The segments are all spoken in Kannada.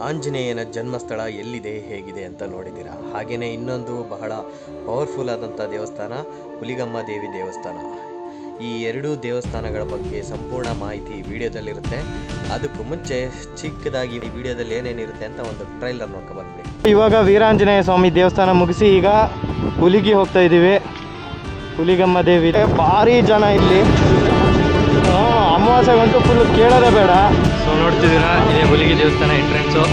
ಆಂಜನೇಯನ ಜನ್ಮಸ್ಥಳ ಎಲ್ಲಿದೆ ಹೇಗಿದೆ ಅಂತ ನೋಡಿದ್ದೀರಾ. ಹಾಗೆಯೇ ಇನ್ನೊಂದು ಬಹಳ ಪವರ್ಫುಲ್ ಆದಂಥ ದೇವಸ್ಥಾನ ಹುಲಿಗಮ್ಮ ದೇವಿ ದೇವಸ್ಥಾನ. ಈ ಎರಡೂ ದೇವಸ್ಥಾನಗಳ ಬಗ್ಗೆ ಸಂಪೂರ್ಣ ಮಾಹಿತಿ ಈ ವಿಡಿಯೋದಲ್ಲಿರುತ್ತೆ. ಅದಕ್ಕೂ ಮುಂಚೆ ಚಿಕ್ಕದಾಗಿ ಈ ವಿಡಿಯೋದಲ್ಲಿ ಏನೇನಿರುತ್ತೆ ಅಂತ ಒಂದು ಟ್ರೈಲರ್ ನೋಡ್ಕೊ ಬಂದ್ಬಿಡಿ. ಇವಾಗ ವೀರಾಂಜನೇಯ ಸ್ವಾಮಿ ದೇವಸ್ಥಾನ ಮುಗಿಸಿ ಈಗ ಹುಲಿಗಿ ಹೋಗ್ತಾ ಇದ್ದೀವಿ. ಹುಲಿಗಮ್ಮ ದೇವಿ ಭಾರಿ ಜನ ಇಲ್ಲಿ. ಅಮಾವಾಸ್ಯೆಗಂತೂ ಫುಲ್ ಕೇಳೋದೇ ಬೇಡ. ಸೊ ನೋಡ್ತಿದ್ದೀರಾ, ಇದೇ ಹುಲಿಗಿ ದೇವಸ್ಥಾನ ಎಂಟ್ರೆನ್ಸು.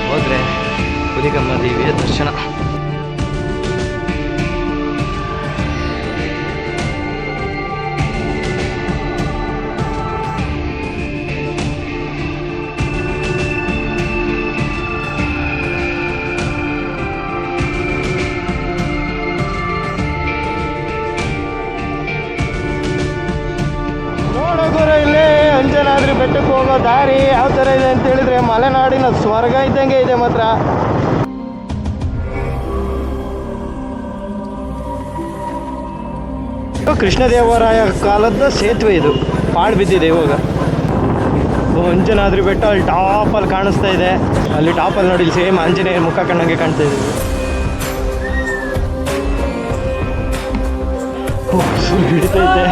ಹೋದರೆ ಹುಲಿಗಮ್ಮ ದೇವಿಯ ದರ್ಶನ. ಅಂಜನಾದ್ರಿ ಬೆಟ್ಟಕ್ಕೆ ಹೋಗೋ ದಾರಿ ಯಾವ ಥರ ಇದೆ ಅಂತ ಹೇಳಿದ್ರೆ ಮಲೆನಾಡಿನ ಸ್ವರ್ಗ ಇದ್ದಂಗೆ ಇದೆ ಮಾತ್ರ. ಕೃಷ್ಣದೇವರಾಯ ಕಾಲದ ಸೇತುವೆ ಇದು, ಪಾಳು ಬಿದ್ದಿದೆ ಇವಾಗ. ಅಂಜನಾದ್ರಿ ಬೆಟ್ಟ ಅಲ್ಲಿ ಟಾಪಲ್ಲಿ ಕಾಣಿಸ್ತಾ ಇದೆ. ಅಲ್ಲಿ ಟಾಪಲ್ಲಿ ನೋಡಿ ಸೇಮ್ ಆಂಜನೇಯ ಮುಖ ಕಣ್ಣಂಗೆ ಕಾಣ್ತಾ ಇದೆ. ಹಿಡಿತೈತೆ.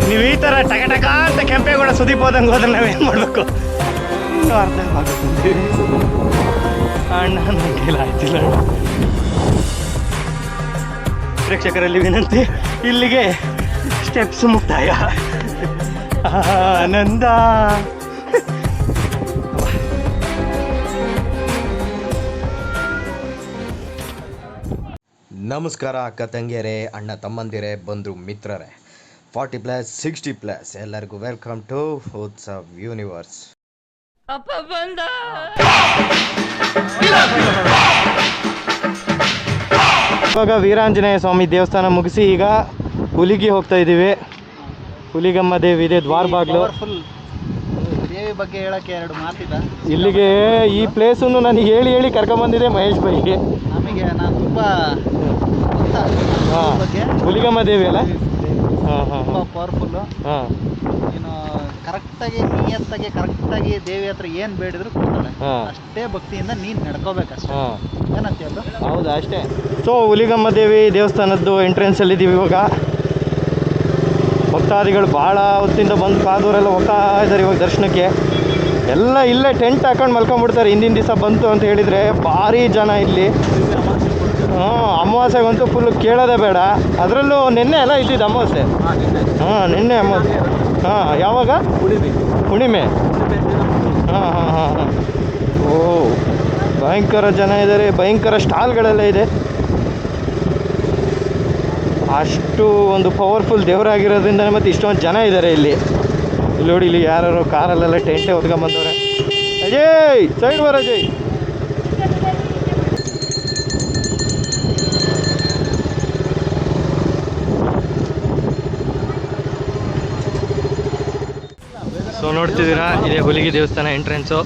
ನೀವು ಈ ಥರ ಟಕ ಅಂತ ಕೆಂಪೇಗೌಡ ಸುದೀಪ್ ಹೋದಂಗೆ ಹೋದ್ರೆ ನಾವೇನು ಮಾಡಬೇಕು ಅರ್ಥ ಆಗುತ್ತೆ. ಅಣ್ಣ ನನಗೆಲ್ಲ ಆಯ್ತಿಲ್ಲ. ಪ್ರೇಕ್ಷಕರಲ್ಲಿ ವಿನಂತಿ, ಇಲ್ಲಿಗೆ ಸ್ಟೆಪ್ಸ್ ಮುಕ್ತಾಯ. ಆನಂದ. ನಮಸ್ಕಾರ ಅಕ್ಕ ತಂಗಿಯರೇ, ಅಣ್ಣ ತಮ್ಮಂದಿರೇ, ಬಂಧು ಮಿತ್ರರೇ, 40+, 60+, ಎಲ್ಲರಿಗೂ ವೆಲ್ಕಮ್ ಟು ಉತ್ಸವ್ ಯೂನಿವರ್ಸ್. ಅಪ್ಪ ಬಂದ. ಇವಾಗ ವೀರಾಂಜನೇಯ ಸ್ವಾಮಿ ದೇವಸ್ಥಾನ ಮುಗಿಸಿ ಈಗ ಹುಲಿಗಿ ಹೋಗ್ತಾ ಇದ್ದೀವಿ. ಹುಲಿಗಮ್ಮ ದೇವಿ ಇದೆ, ದ್ವಾರ ಬಾಗ್ಲು. ದೇವಿ ಬಗ್ಗೆ ಹೇಳಕ್ಕೆ ಎರಡು ಮಾತಿದ. ಇಲ್ಲಿಗೆ ಈ ಪ್ಲೇಸನ್ನು ನನಗೆ ಹೇಳಿ ಕರ್ಕೊಂಬಂದಿದೆ ಮಹೇಶ್ ಬೈಗೆ. ನಮಗೆ ನಾನು ತುಂಬ ಹುಲಿಗಮ್ಮ ದೇವಿ ಅಲ್ಲ, ತುಂಬ ಪವರ್ಫುಲ್ಲು. ನೀನು ಕರೆಕ್ಟಾಗಿ ನಿಯತ್ತಾಗಿ ಕರೆಕ್ಟಾಗಿ ದೇವಿ ಹತ್ರ ಏನು ಬೇಡಿದ್ರು ಕೊಡ್ತಾಳೆ. ಅಷ್ಟೇ ಭಕ್ತಿಯಿಂದ ನೀನು ನಡ್ಕೋಬೇಕಷ್ಟೇ. ಏನಂತ ಹೇಳು? ಹೌದಾ, ಅಷ್ಟೇ. ಸೊ ಹುಲಿಗಮ್ಮ ದೇವಿ ದೇವಸ್ಥಾನದ್ದು ಎಂಟ್ರೆನ್ಸಲ್ಲಿ ಇದ್ದೀವಿ ಇವಾಗ. ಭಕ್ತಾದಿಗಳು ಭಾಳ ಹೊತ್ತಿಂದ ಬಂದು ಕಾದೂರೆಲ್ಲ ಹೋಗ್ತಾ ಇದ್ದಾರೆ ಇವಾಗ ದರ್ಶನಕ್ಕೆ. ಎಲ್ಲ ಇಲ್ಲೇ ಟೆಂಟ್ ಹಾಕೊಂಡು ಮಲ್ಕೊಂಡ್ಬಿಡ್ತಾರೆ. ಹಿಂದಿನ ದಿವಸ ಬಂತು ಅಂತ ಹೇಳಿದರೆ ಭಾರಿ ಜನ ಇಲ್ಲಿ. ಅಮಾವಾಸ್ಯೆಗಂತೂ ಫುಲ್ ಕೇಳೋದೇ ಬೇಡ. ಅದರಲ್ಲೂ ನಿನ್ನೆ ಎಲ್ಲ ಇದ್ದಿದ್ದು ಅಮಾವಾಸ್ಯೆ. ನಿನ್ನೆ ಅಮಾವಾಸ್ಯೆ. ಯಾವಾಗ? ಹುಣ್ಣಿಮೆ. ಓ, ಭಯಂಕರ ಜನ ಇದ್ದಾರೆ. ಭಯಂಕರ ಸ್ಟಾಲ್ಗಳೆಲ್ಲ ಇದೆ. ಅಷ್ಟು ಒಂದು ಪವರ್ಫುಲ್ ದೇವರಾಗಿರೋದ್ರಿಂದ ಮತ್ತು ಇಷ್ಟೊಂದು ಜನ ಇದ್ದಾರೆ ಇಲ್ಲಿ. ನೋಡಿ, ಇಲ್ಲಿ ಯಾರು ಕಾರಲ್ಲೆಲ್ಲ ಟೆಂಟೇ ಹೊತ್ಕೊಂಡ್ಬಂದವ್ರೆ. ಅಜಯ್ ಸೈಡ್ ಬರ ಅಜಯ್. ಸೊ ನೋಡ್ತಿದ್ದೀರಾ, ಇದೇ ಹುಲಿಗಿ ದೇವಸ್ಥಾನ ಎಂಟ್ರೆನ್ಸು.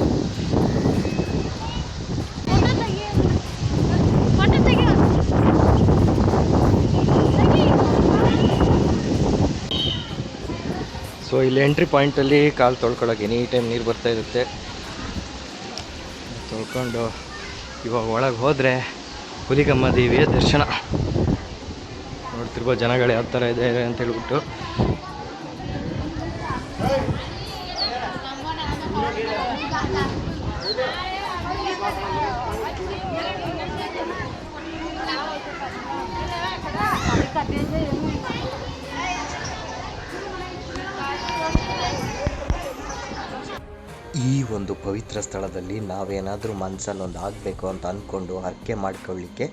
ಸೊ ಇಲ್ಲಿ ಎಂಟ್ರಿ ಪಾಯಿಂಟಲ್ಲಿ ಕಾಲು ತೊಳ್ಕೊಳ್ಳೋಕೆ ಎನಿ ಟೈಮ್ ನೀರು ಬರ್ತಾ ಇರುತ್ತೆ. ತೊಳ್ಕೊಂಡು ಇವಾಗ ಒಳಗೆ ಹೋದರೆ ಹುಲಿಗಮ್ಮ ದೇವಿಯ ದರ್ಶನ. ನೋಡ್ತಿರ್ಬೋದು ಜನಗಳು ಯಾವ ಥರ ಇದೆ ಅಂತ ಹೇಳ್ಬಿಟ್ಟು. ಈ ಒಂದು ಪವಿತ್ರ ಸ್ಥಳದಲ್ಲಿ ನಾವೇನಾದರೂ ಮನಸ್ಸಲ್ಲಿ ಒಂದು ಆಗಬೇಕು ಅಂತ ಅಂದ್ಕೊಂಡು ಹರಕೆ ಮಾಡ್ಕೊಳ್ಳಿಕ್ಕೆ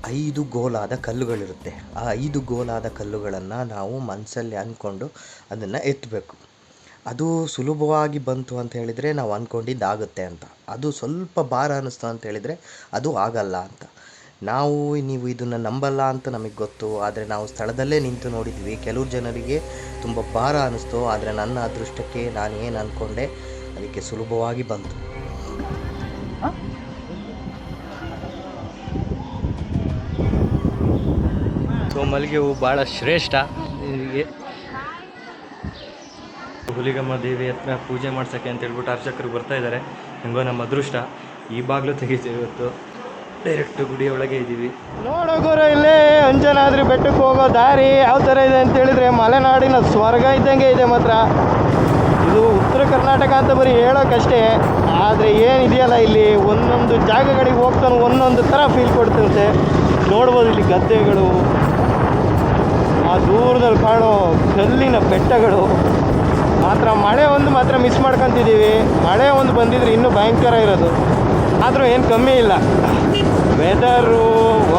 5 ಗೋಲಾದ ಕಲ್ಲುಗಳಿರುತ್ತೆ. ಆ 5 ಗೋಲಾದ ಕಲ್ಲುಗಳನ್ನು ನಾವು ಮನಸ್ಸಲ್ಲಿ ಅಂದ್ಕೊಂಡು ಅದನ್ನು ಎತ್ತಬೇಕು. ಅದು ಸುಲಭವಾಗಿ ಬಂತು ಅಂತ ಹೇಳಿದರೆ ನಾವು ಅಂದ್ಕೊಂಡಿದ್ದಾಗುತ್ತೆ ಅಂತ. ಅದು ಸ್ವಲ್ಪ ಭಾರ ಅನ್ನಿಸ್ತು ಅಂತ ಹೇಳಿದರೆ ಅದು ಆಗಲ್ಲ ಅಂತ. ನೀವು ಇದನ್ನು ನಂಬಲ್ಲ ಅಂತ ನಮಗೆ ಗೊತ್ತು. ಆದರೆ ನಾವು ಸ್ಥಳದಲ್ಲೇ ನಿಂತು ನೋಡಿದ್ವಿ. ಕೆಲವು ಜನರಿಗೆ ತುಂಬ ಭಾರ ಅನ್ನಿಸ್ತು. ಆದರೆ ನನ್ನ ಅದೃಷ್ಟಕ್ಕೆ ನಾನು ಏನು ಅಂದ್ಕೊಂಡೆ ಅದಕ್ಕೆ ಸುಲಭವಾಗಿ ಬಂತು. ಮಲ್ಲಿಗೆ ಹೂವು ಭಾಳ ಶ್ರೇಷ್ಠ ಹೀಗೆ. ಹುಲಿಗಮ್ಮ ದೇವಿ ಹತ್ರ ಪೂಜೆ ಮಾಡ್ಸೋಕ್ಕೆ ಅಂತ ಹೇಳ್ಬಿಟ್ಟು ಅರ್ಚಕರು ಬರ್ತಾ ಇದ್ದಾರೆ. ಹೆಂಗೋ ನಮ್ಮ ಅದೃಷ್ಟ ಈ ಬಾಗಿಲು ತೆಗಿತೀವಿ ಇವತ್ತು. ಡೈರೆಕ್ಟ್ ಗುಡಿ ಒಳಗೆ ಇದ್ದೀವಿ. ನೋಡೋಗೋರು ಇಲ್ಲೇ ಅಂಜನಾದ್ರಿ ಬೆಟ್ಟಕ್ಕೆ ಹೋಗೋ ದಾರಿ ಯಾವ ಥರ ಇದೆ ಅಂತ ಹೇಳಿದ್ರೆ ಮಲೆನಾಡಿನ ಸ್ವರ್ಗ ಇದ್ದಂಗೆ ಇದೆ ಮಾತ್ರ. ಇದು ಉತ್ತರ ಕರ್ನಾಟಕ ಅಂತ ಬರೀ ಹೇಳೋಕ್ಕಷ್ಟೇ, ಆದರೆ ಏನಿದೆಯಲ್ಲ ಇಲ್ಲಿ ಒಂದೊಂದು ಜಾಗಗಳಿಗೆ ಹೋಗ್ತಾನೆ ಒಂದೊಂದು ಥರ ಫೀಲ್ ಕೊಡ್ತಿರುತ್ತೆ. ನೋಡ್ಬೋದು ಇಲ್ಲಿ ಗದ್ದೆಗಳು, ಆ ದೂರದಲ್ಲಿ ಕಾಣೋ ಕಲ್ಲಿನ ಬೆಟ್ಟಗಳು. ಮಾತ್ರ ಮಳೆ ಒಂದು ಮಾತ್ರ ಮಿಸ್ ಮಾಡ್ಕೊತಿದ್ದೀವಿ. ಮಳೆ ಒಂದು ಬಂದಿದ್ರೆ ಇನ್ನೂ ಭಯಂಕರ ಇರೋದು. ಆದರೂ ಏನು ಕಮ್ಮಿ ಇಲ್ಲ. ವೆದರು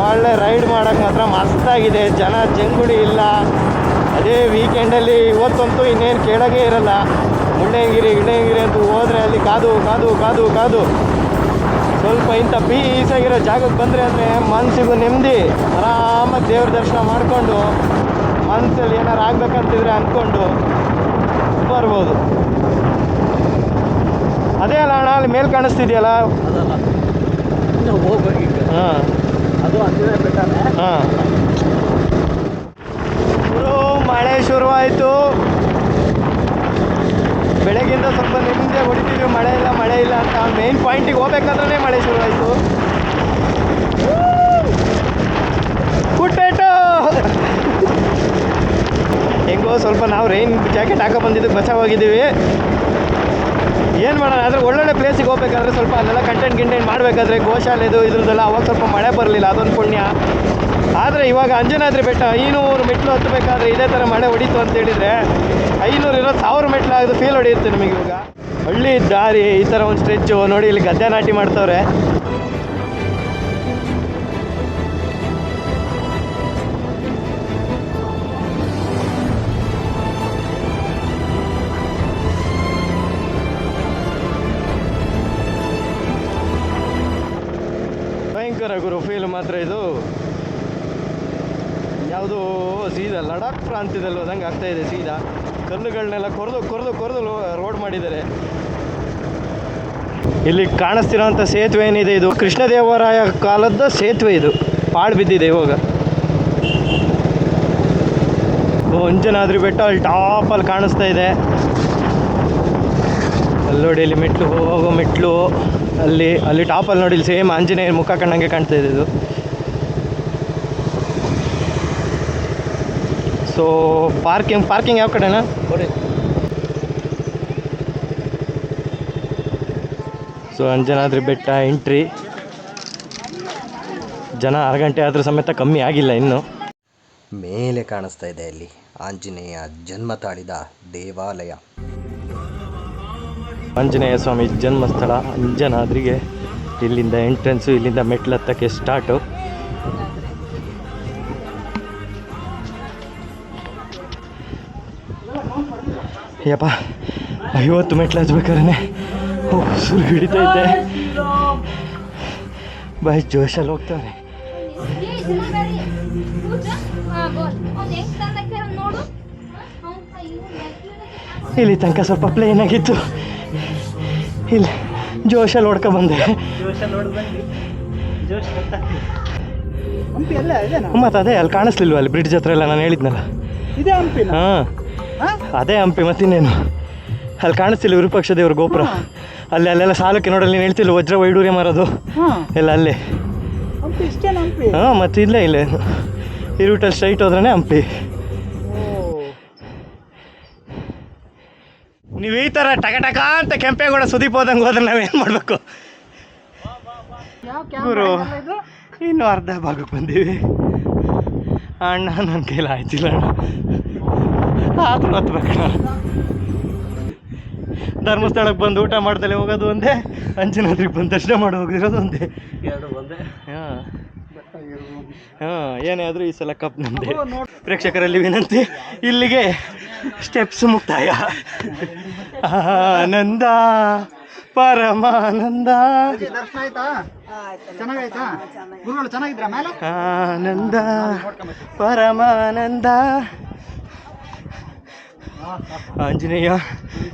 ಒಳ್ಳೆ ರೈಡ್ ಮಾಡೋಕ್ಕೆ ಮಾತ್ರ ಮಸ್ತಾಗಿದೆ. ಜನ ಜಂಗುಳಿ ಇಲ್ಲ. ಅದೇ ವೀಕೆಂಡಲ್ಲಿ ಇವತ್ತಂತೂ ಇನ್ನೇನು ಕೇಳೋಕ್ಕೆ ಇರಲ್ಲ. ಮುಳ್ಳಯ್ಯನಗಿರಿ ಅಂತ ಹೋದರೆ ಅಲ್ಲಿ ಕಾದು ಕಾದು ಕಾದು ಕಾದು ಸ್ವಲ್ಪ ಇಂಥ ಪೀಸಾಗಿರೋ ಜಾಗಕ್ಕೆ ಬಂದರೆ ಅಂದರೆ ಮನಸ್ಸಿಗೂ ನೆಮ್ಮದಿ. ಆರಾಮಾಗಿ ದೇವ್ರ ದರ್ಶನ ಮಾಡಿಕೊಂಡು ಮನಸ್ಸಲ್ಲಿ ಏನಾರು ಆಗ್ಬೇಕಂತಿದ್ರೆ ಅಂದ್ಕೊಂಡು ಬರ್ಬೋದು. ಅದೇ ಅಲ್ಲ ಅಣ್ಣ ಅಲ್ಲಿ ಮೇಲೆ ಕಾಣಿಸ್ತಿದೆಯಲ್ಲ, ಹಾಂ ಅದು ಅಂಜನೇ ಬೆಟ್ಟನೇ. ಹಾಂ, ಮಳೆ ಶುರುವಾಯಿತು. ಬೆಳಗಿಂದ ಸ್ವಲ್ಪ ನೆಮ್ಮದಿಯಾಗಿ ಹೊಡಿತೀವಿ. ಮಳೆ ಇಲ್ಲ ಅಂತ ಮೇನ್ ಪಾಯಿಂಟಿಗೆ ಹೋಗ್ಬೇಕಾದ್ರೆ ಮಳೆ ಶುರುವಾಯಿತು. ಕುಟ್ಟೇಟು ಹೆಂಗೋ ಸ್ವಲ್ಪ ನಾವು ರೈನ್ ಜಾಕೆಟ್ ಹಾಕೋ ಬಂದಿದ್ದಕ್ಕೆ ಬಚಾವಾಗಿದ್ದೀವಿ. ಏನು ಮಾಡೋಣ, ಆದರೆ ಒಳ್ಳೊಳ್ಳೆ ಪ್ಲೇಸಿಗೆ ಹೋಗ್ಬೇಕಾದ್ರೆ ಸ್ವಲ್ಪ ಅಲ್ಲೆಲ್ಲ ಕಂಟೆಂಟ್ ಮಾಡಬೇಕಾದ್ರೆ ಗೋಶಾಲೆದು ಇದ್ರದ್ದೆಲ್ಲ ಅವಾಗ ಸ್ವಲ್ಪ ಮಳೆ ಬರಲಿಲ್ಲ, ಅದೊಂದು ಪುಣ್ಯ. ಆದರೆ ಇವಾಗ ಅಂಜನಾದ್ರಿ ಬೆಟ್ಟ 500 ಮೆಟ್ಲು ಹತ್ತಬೇಕಾದ್ರೆ ಇದೇ ಥರ ಮಳೆ ಹೊಡೀತು ಅಂತೇಳಿದರೆ 500 ಇರೋದು 1000 ಮೆಟ್ಲು ಆಗೋದು ಫೀಲ್ ಹೊಡೆಯುತ್ತೆ ನಮಗೆ. ಇವಾಗ ಹಳ್ಳಿ ದಾರಿ ಈ ಥರ ಒಂದು ಸ್ಟ್ರೆಚ್ಚು ನೋಡಿ, ಇಲ್ಲಿ ಗದ್ದೆ ನಾಟಿ ಮಾಡ್ತವ್ರೆ. ಭಯಂಕರ ಗುರು ಫೀಲ್ ಮಾತ್ರ ಇದು. ಯಾವುದೋ ಸೀದಾ ಲಡಾಖ್ ಪ್ರಾಂತ್ಯದಲ್ಲಿ ಹೋದಂಗೆ ಆಗ್ತಾಯಿದೆ. ಸೀದಾ ಕಲ್ಲುಗಳನ್ನೆಲ್ಲ ಕೊರೆದು ರೋಡ್ ಮಾಡಿದ್ದಾರೆ. ಇಲ್ಲಿ ಕಾಣಿಸ್ತಿರೋಂಥ ಸೇತುವೆ ಏನಿದೆ ಇದು ಕೃಷ್ಣದೇವರಾಯ ಕಾಲದ ಸೇತುವೆ. ಇದು ಪಾಳು ಬಿದ್ದಿದೆ ಇವಾಗ. ಅಂಜನಾದ್ರಿ ಬೆಟ್ಟ ಅಲ್ಲಿ ಟಾಪಲ್ಲಿ ಕಾಣಿಸ್ತಾ ಇದೆ. ಅಲ್ಲಿ ನೋಡಿ, ಇಲ್ಲಿ ಮೆಟ್ಲು ಹೋಗೋ ಮೆಟ್ಲು ಅಲ್ಲಿ ಟಾಪಲ್ಲಿ ನೋಡಿ, ಇಲ್ಲಿ ಸೇಮ್ ಆಂಜನೇಯ ಮುಖ ಕಂಡಂಗೆ ಕಾಣ್ತಾ ಇದೆ ಇದು. ಸೊ ಪಾರ್ಕಿಂಗ್ ಯಾವ ಕಡೆನಾ? ಸೊ ಅಂಜನಾದ್ರಿ ಬೆಟ್ಟ ಎಂಟ್ರಿ. ಜನ 1/2 ಗಂಟೆ ಆದರೂ ಸಮೇತ ಕಮ್ಮಿ ಆಗಿಲ್ಲ ಇನ್ನು. ಮೇಲೆ ಕಾಣಿಸ್ತಾ ಇದೆ ಅಲ್ಲಿ ಆಂಜನೇಯ ಜನ್ಮ ತಾಳಿದ ದೇವಾಲಯ. ಆಂಜನೇಯ ಸ್ವಾಮಿ ಜನ್ಮಸ್ಥಳ ಅಂಜನಾದ್ರಿಗೆ. ಇಲ್ಲಿಂದ ಎಂಟ್ರೆನ್ಸು, ಇಲ್ಲಿಂದ ಮೆಟ್ಲು ಹತ್ತಕ್ಕೆ ಸ್ಟಾರ್ಟು. ಯಪ್ಪ 50 ಮೆಟ್ಲು ಹಚ್ಬೇಕಾದ್ರೆ ಸುರು ಹಿಡಿತೈತೆ. ಬಾಯ್ ಜೋಶಲ್ಲಿ ಹೋಗ್ತಾನೆ. ಇಲ್ಲಿ ತನಕ ಸ್ವಲ್ಪ ಪ್ಲೇನ್ ಆಗಿತ್ತು, ಇಲ್ಲಿ ಜೋಶಲ್ಲಿ ಹೊಡ್ಕೊಂಡ್ಬಂದೆ. ಮತ್ತು ಅದೇ ಅಲ್ಲಿ ಕಾಣಿಸ್ಲಿಲ್ವ, ಅಲ್ಲಿ ಬ್ರಿಡ್ಜ್ ಹತ್ರ ಎಲ್ಲ ನಾನು ಹೇಳಿದ್ನಲ್ಲ, ಹಾಂ ಅದೇ ಹಂಪಿ. ಮತ್ತಿನ್ನೇನು ಅಲ್ಲಿ ಕಾಣಿಸ್ತಿಲ್ಲ ವಿರೂಪಾಕ್ಷ ದೇವ್ರ ಗೋಪುರ. ಅಲ್ಲೆಲ್ಲ ಸಾಲಕ್ಕೆ ನೋಡಲ್ಲಿ ನೀನು ಹೇಳ್ತಿಲ್ಲ ವಜ್ರ ವೈಡೂರ್ಯ ಮಾರೋದು ಎಲ್ಲ ಅಲ್ಲೇ. ಹಾಂ ಮತ್ತು ಇಲ್ಲೇ ಈ ರೂಟಲ್ಲಿ ಸ್ಟ್ರೈಟ್ ಹೋದ್ರೇ ಹಂಪಿ. ನೀವು ಈ ಥರ ಟಕ ಅಂತ ಕೆಂಪೇಗೌಡ ಸುದೀಪ್ ಹೋದಂಗೆ ಹೋದ್ರೆ ನಾವೇನು ಮಾಡಬೇಕು ಗುರು? ಇನ್ನೂ ಅರ್ಧ ಭಾಗಕ್ಕೆ ಬಂದೀವಿ ಅಣ್ಣ. ನನ್ನ ಕೈಲಿ ಆಯ್ತಿಲ್ಲ ಅಣ್ಣ, ಆದರೂ ಹತ್ಬೇಕಣ್ಣ. ಧರ್ಮಸ್ಥಳಕ್ಕೆ ಬಂದು ಊಟ ಮಾಡ್ದಲೇ ಹೋಗೋದು ಒಂದೇ, ಅಂಜನಾದ್ರಿಗೆ ಬಂದು ದರ್ಶನ ಮಾಡಿ ಹೋಗಿರೋದು ಒಂದೇ. ಹಾಂ ಏನೇ ಆದರೂ ಈ ಸಲ ಕಪ್ ನಮ್ಮದೇ. ಪ್ರೇಕ್ಷಕರಲ್ಲಿ ವಿನಂತಿ, ಇಲ್ಲಿಗೆ ಸ್ಟೆಪ್ಸ್ ಮುಕ್ತಾಯ. ಆನಂದ ಪರಮಾನಂದ. ಆನಂದ ಪರಮಾನಂದ. ಆಂಜನೇಯ,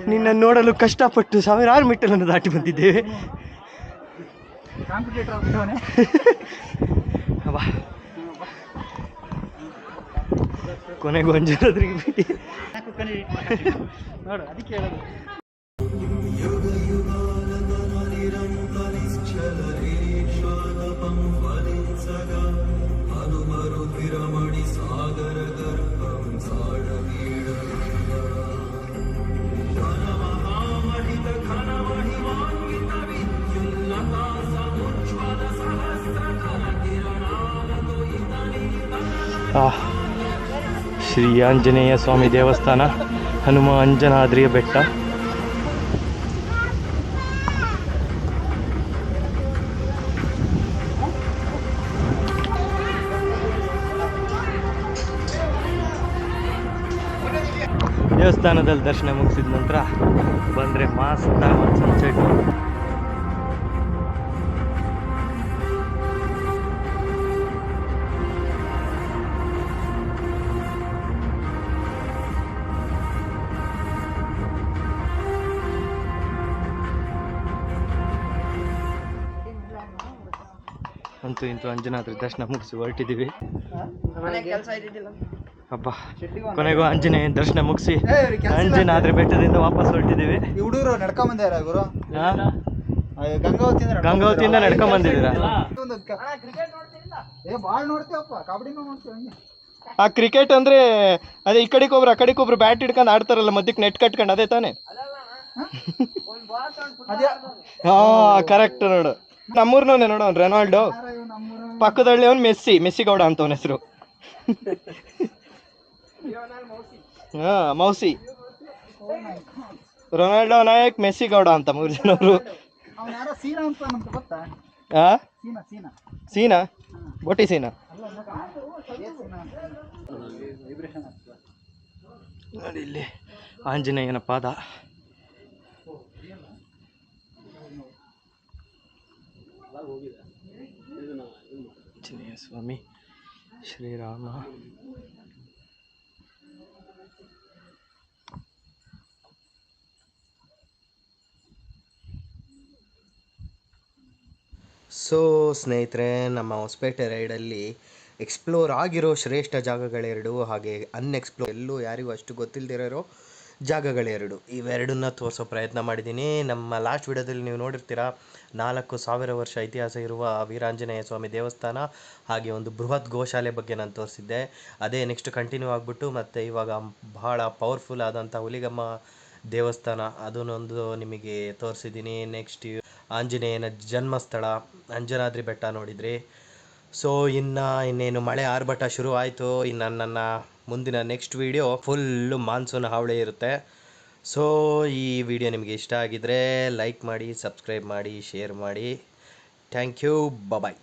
ನಿನ್ನ ನೋಡಲು ಕಷ್ಟಪಟ್ಟು 1000 ಮೆಟ್ಟಲನ್ನು ದಾಟಿ ಬಂದಿದ್ದೇವೆ. ಕೊನೆಗೂ ಅಂಜನಾದ್ರಿಗೆ ಭೇಟಿ. ನೋಡು ಅದಕ್ಕೆ ಹೇಳೋದು. ಶ್ರೀ ಆಂಜನೇಯ ಸ್ವಾಮಿ ದೇವಸ್ಥಾನ, ಹನುಮ ಅಂಜನಾದ್ರಿಯ ಬೆಟ್ಟ. ದೇವಸ್ಥಾನದಲ್ಲಿ ದರ್ಶನ ಮುಗಿಸಿದ ನಂತರ ಬಂದರೆ ಮಸ್ತಾಗಿ ಒಂದು ಸನ್ಸೆಟ್. ಅಂತೂ ಇಂತೂ ಅಂಜನಾದ್ರಿ ದರ್ಶನ ಮುಗಿಸಿ ಹೊರಟಿದ್ದೀವಿ. ಹಬ್ಬ, ಕೊನೆಗೂ ಆಂಜನೇಯ ದರ್ಶನ ಮುಗಿಸಿ ಅಂಜನಾದ್ರಿ ಬೆಟ್ಟದಿಂದ ವಾಪಸ್ ಹೊರಟಿದ್ದೀವಿ. ಹುಡುಗರು ನಡ್ಕೊಂಡ್ ಬಂದಾರ ಗುರು, ಗಂಗಾವತಿಯಿಂದ ನಡ್ಕೊಂಡ್ ಬಂದಿದ್ದೀರಾ? ಬಾಳ್ ನೋಡ್ತೀವಪ್ಪ, ಕಬಡ್ಡಿನೂ ನೋಡ್ತೀವಿ. ಆ ಕ್ರಿಕೆಟ್ ಅಂದ್ರೆ ಅದೇ ಈ ಕಡೆಗೊಬ್ರು ಆ ಕಡೆಗೊಬ್ರು ಬ್ಯಾಟ್ ಹಿಡ್ಕೊಂಡು ಆಡ್ತಾರಲ್ಲ ಮಧ್ಯಕ್ಕೆ ನೆಟ್ ಕಟ್ಕೊಂಡು, ಅದೇ ತಾನೆ? ಹಾ ಕರೆಕ್ಟ್ ನೋಡು. ನಮ್ಮೂರ್ನವನೇ ನೋಡು, ಅವ್ನು ರೆನಾಲ್ಡೋ. ಪಕ್ಕದಲ್ಲಿ ಅವ್ನು ಮೆಸ್ಸಿ ಗೌಡ ಅಂತ ಅವನ ಹೆಸರು. ಹಾ ಮೌಸಿ. ರೊನಾಲ್ಡೋ ನಾಯಕ್, ಮೆಸ್ಸಿ ಗೌಡ ಅಂತ 3 ಜನರು. ಸೀನಾ ಬೋಟಿ ಸೀನಾ ನೋಡಿ, ಇಲ್ಲಿ ಆಂಜನೇಯನ ಪಾದ. ಆಂಜನೇಯ ಸ್ವಾಮಿ, ಶ್ರೀರಾಮ. ಸೊ ಸ್ನೇಹಿತರೆ, ನಮ್ಮ ಹೊಸಪೇಟೆ ರೈಡಲ್ಲಿ ಎಕ್ಸ್ಪ್ಲೋರ್ ಆಗಿರೋ ಶ್ರೇಷ್ಠ ಜಾಗಗಳೆರಡು, ಹಾಗೆ ಅನ್ಎಕ್ಸ್ಪ್ಲೋರ್ ಎಲ್ಲೂ ಯಾರಿಗೂ ಅಷ್ಟು ಗೊತ್ತಿಲ್ಲದಿರೋ ಜಾಗಗಳೆರಡು, ಇವೆರಡನ್ನ ತೋರಿಸೋ ಪ್ರಯತ್ನ ಮಾಡಿದ್ದೀನಿ. ನಮ್ಮ ಲಾಸ್ಟ್ ವಿಡಿಯೋದಲ್ಲಿ ನೀವು ನೋಡಿರ್ತೀರ, 4000 ವರ್ಷ ಇತಿಹಾಸ ಇರುವ ವೀರಾಂಜನೇಯ ಸ್ವಾಮಿ ದೇವಸ್ಥಾನ, ಹಾಗೆ ಒಂದು ಬೃಹತ್ ಗೋಶಾಲೆ ಬಗ್ಗೆ ನಾನು ತೋರಿಸಿದ್ದೆ. ಅದೇ ನೆಕ್ಸ್ಟ್ ಕಂಟಿನ್ಯೂ ಆಗಿಬಿಟ್ಟು ಮತ್ತು ಇವಾಗ ಬಹಳ ಪವರ್ಫುಲ್ ಆದಂಥ ಹುಲಿಗಮ್ಮ ದೇವಸ್ಥಾನ, ಅದನ್ನೊಂದು ನಿಮಗೆ ತೋರಿಸಿದ್ದೀನಿ. ನೆಕ್ಸ್ಟ್ ಆಂಜನೇಯನ ಜನ್ಮಸ್ಥಳ ಅಂಜನಾದ್ರಿ ಬೆಟ್ಟ ನೋಡಿದ್ರಿ. ಸೊ ಇನ್ನೇನು ಮಳೆ ಆರ್ಭಟ ಶುರು ಆಯಿತು. ಇನ್ನು ನನ್ನ ಮುಂದಿನ ನೆಕ್ಸ್ಟ್ ವೀಡಿಯೋ ಫುಲ್ಲು ಮಾನ್ಸೂನ್ ಹಾವಳಿ ಇರುತ್ತೆ. ಸೊ ಈ ವಿಡಿಯೋ ನಿಮಗೆ ಇಷ್ಟ ಆಗಿದ್ದರೆ ಲೈಕ್ ಮಾಡಿ, ಸಬ್ಸ್ಕ್ರೈಬ್ ಮಾಡಿ, ಶೇರ್ ಮಾಡಿ. Thank you, bye.